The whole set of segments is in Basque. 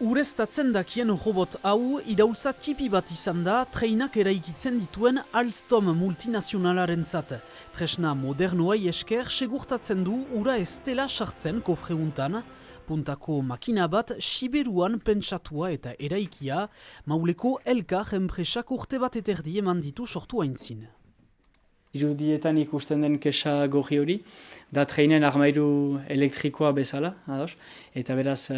Ureztatzen dakien robot hau iraultza tipi bat izan da treinak eraikitzen dituen Alstom multinazionalarentzat. Tresna modernoai esker segurtatzen du ura ez dela sartzen kofreuntan. Puntako makina bat Siberuan pentsatua eta eraikia, Mauleko Elkar enpresak urte bat eterdi eman ditu sortu aintzin. Irudietan ikusten den kexa gorri hori, da treinen armairu elektrikoa bezala, ados? Eta beraz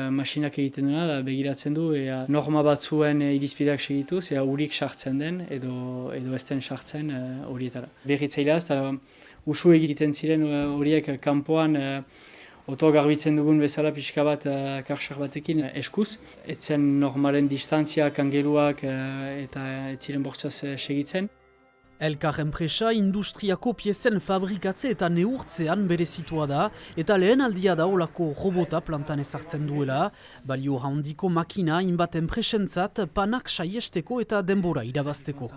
masinak egiten duena, da begiratzen du, norma batzuen irizpideak segituz, urik sartzen den edo ez den sartzen horietara. Berritzaileaz, usu egiten ziren horiek kanpoan oto garbitzen dugun bezala pixka bat karsak batekin eskuz. Etzen normalen distantziak, angeluak eta ez ziren bortzaz segitzen. Elkar enpresa industriako piezen fabrikatze eta neurtzean berezitua da, eta lehen aldia da olako robota plantan ezartzen duela, balio handiko makina inbat enpresentzat panak saiesteko eta denbora irabazteko.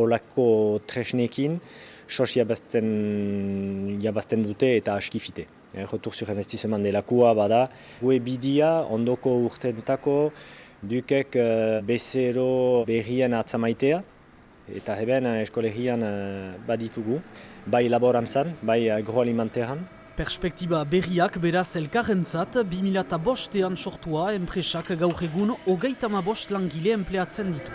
Olako tresnekin sos jabazten dute eta askifite. Retour sur investissement delakua bada. Gue bidia ondoko urtentako dukek bezero berrien atzamaitea. Eta heben eskolegian baditugu, bai laborantzan, bai agroalimentean. Perspektiba berriak beraz elkarrentzat 2005ean sortua enpresak gaur egun 35 langile enpleatzen ditu.